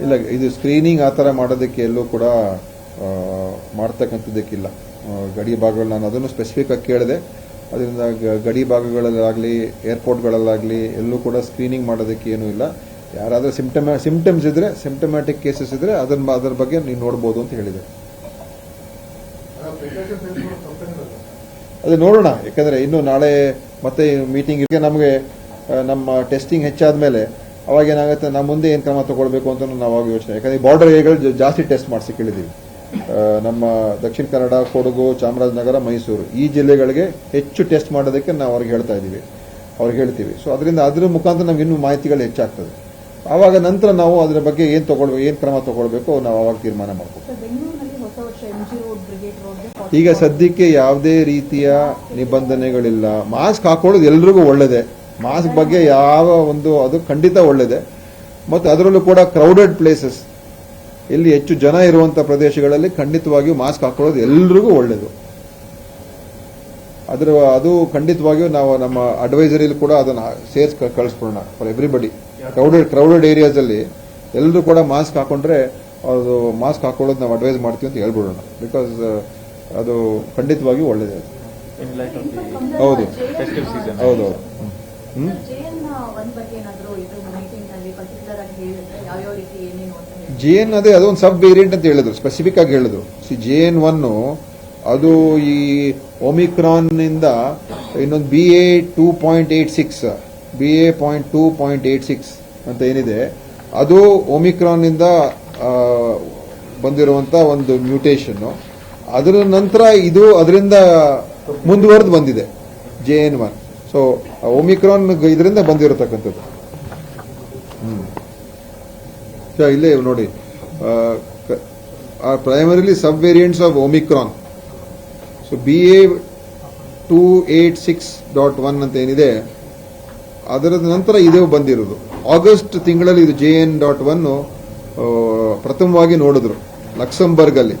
ಇಲ್ಲ, ಇದು ಸ್ಕ್ರೀನಿಂಗ್ ಆ ಥರ ಮಾಡೋದಕ್ಕೆ ಎಲ್ಲೂ ಕೂಡ ಮಾಡ್ತಕ್ಕಂಥದ್ದಕ್ಕಿಲ್ಲ. ಗಡಿ ಭಾಗಗಳು ನಾನು ಅದನ್ನು ಸ್ಪೆಸಿಫಿಕ್ ಆಗಿ ಕೇಳಿದೆ. ಅದರಿಂದ ಗಡಿ ಭಾಗಗಳಲ್ಲಾಗಲಿ ಏರ್ಪೋರ್ಟ್ಗಳಲ್ಲಾಗಲಿ ಎಲ್ಲೂ ಕೂಡ ಸ್ಕ್ರೀನಿಂಗ್ ಮಾಡೋದಕ್ಕೆ ಏನೂ ಇಲ್ಲ. ಯಾರಾದರೂ ಸಿಂಪ್ಟಮ್ಸ್ ಇದ್ರೆ, ಸಿಂಪ್ಟಮ್ಯಾಟಿಕ್ ಕೇಸಸ್ ಇದ್ರೆ ಅದರ ಬಗ್ಗೆ ನೀವು ನೋಡ್ಬೋದು ಅಂತ ಹೇಳಿದೆ. ಅದು ನೋಡೋಣ, ಯಾಕಂದ್ರೆ ಇನ್ನು ನಾಳೆ ಮತ್ತೆ ಮೀಟಿಂಗ್ ನಮಗೆ ನಮ್ಮ ಟೆಸ್ಟಿಂಗ್ ಹೆಚ್ಚಾದ ಮೇಲೆ ಅವಾಗ ಏನಾಗುತ್ತೆ, ನಮ್ಮ ಮುಂದೆ ಏನು ಕ್ರಮ ತಗೊಳ್ಬೇಕು ಅಂತ ನಾವು ಅವಾಗ ಯೋಚನೆ. ಯಾಕಂದ್ರೆ ಬಾರ್ಡರ್ ಏರಿಯಾಗಳು ಜಾಸ್ತಿ ಟೆಸ್ಟ್ ಮಾಡಿಸಿ ಕೇಳಿದ್ದೀವಿ. ನಮ್ಮ ದಕ್ಷಿಣ ಕನ್ನಡ, ಕೊಡಗು, ಚಾಮರಾಜನಗರ, ಮೈಸೂರು ಈ ಜಿಲ್ಲೆಗಳಿಗೆ ಹೆಚ್ಚು ಟೆಸ್ಟ್ ಮಾಡೋದಕ್ಕೆ ನಾವು ಅವ್ರಿಗೆ ಹೇಳ್ತೀವಿ. ಸೊ ಅದರಿಂದ ಅದ್ರ ಮುಖಾಂತರ ನಮ್ಗೆ ಇನ್ನೂ ಮಾಹಿತಿಗಳು ಹೆಚ್ಚಾಗ್ತದೆ. ಆವಾಗ ನಂತರ ನಾವು ಅದರ ಬಗ್ಗೆ ಏನು ಕ್ರಮ ತಗೊಳ್ಬೇಕು ನಾವು ಅವಾಗ ತೀರ್ಮಾನ ಮಾಡ್ಬೇಕು. ಈಗ ಸದ್ಯಕ್ಕೆ ಯಾವುದೇ ರೀತಿಯ ನಿಬಂಧನೆಗಳಿಲ್ಲ. ಮಾಸ್ಕ್ ಹಾಕೊಳ್ಳೋದು ಎಲ್ರಿಗೂ ಒಳ್ಳೆಯದೇ. ಮಾಸ್ಕ್ ಬಗ್ಗೆ ಅದು ಖಂಡಿತ ಒಳ್ಳೆಯದೇ. ಮತ್ತು ಅದರಲ್ಲೂ ಕೂಡ ಕ್ರೌಡೆಡ್ ಪ್ಲೇಸಸ್, ಇಲ್ಲಿ ಹೆಚ್ಚು ಜನ ಇರುವಂತ ಪ್ರದೇಶಗಳಲ್ಲಿ ಖಂಡಿತವಾಗಿಯೂ ಮಾಸ್ಕ್ ಹಾಕೊಳ್ಳೋದು ಎಲ್ರಿಗೂ ಒಳ್ಳೆಯದು. ಅದು ಖಂಡಿತವಾಗಿಯೂ ನಾವು ನಮ್ಮ ಅಡ್ವೈಸರಿಲಿ ಕೂಡ ಅದನ್ನು ಕಳಿಸ್ಬಿಡೋಣ ಫಾರ್ ಎವ್ರಿಬಡಿ. ಕ್ರೌಡೆಡ್ ಏರಿಯಾಸ್ ಅಲ್ಲಿ ಎಲ್ಲರೂ ಕೂಡ ಮಾಸ್ಕ್ ಹಾಕೊಂಡ್ರೆ ಅದು ಮಾಸ್ಕ್ ಹಾಕೊಳ್ಳೋದು ನಾವು ಅಡ್ವೈಸ್ ಮಾಡ್ತೀವಿ ಅಂತ ಹೇಳ್ಬಿಡೋಣ. ಬಿಕಾಸ್ ಅದು ಖಂಡಿತವಾಗಿಯೂ ಒಳ್ಳೆಯದೇ. ಹೌದು. JN ಅದೊಂದು ಸಬ್ ವೇರಿಯಂಟ್ ಅಂತ ಹೇಳಿದ್ರು, ಸ್ಪೆಸಿಫಿಕ್ ಆಗಿ ಹೇಳಿದ್ರು. JN1 ಅದು ಈ ಒಮಿಕ್ರಾನ್ ನಿಂದ ಇನ್ನೊಂದು BA.2.86 ಅಂತ ಏನಿದೆ, ಅದು ಒಮಿಕ್ರಾನ್ ನಿಂದ ಬಂದಿರುವಂತ ಒಂದು ಮ್ಯೂಟೇಷನ್. ಅದರ ನಂತರ ಇದು ಅದರಿಂದ ಮುಂದುವರೆದು ಬಂದಿದೆ JN1. ಸೊ ಒಮಿಕ್ರಾನ್ ಇದರಿಂದ ಬಂದಿರತಕ್ಕಂಥದ್ದು. ಇಲ್ಲೇ ನೋಡಿ, primarily sub variants of Omicron. So BA.286.1 ಅಂತ ಏನಿದೆ, ಅದರ ನಂತರ ಇದು ಬಂದಿರೋದು. ಆಗಸ್ಟ್ ತಿಂಗಳಲ್ಲಿ ಇದು JN.1 ಪ್ರಥಮವಾಗಿ ನೋಡಿದ್ರು ಲಕ್ಸಂಬರ್ಗ್ ಅಲ್ಲಿ.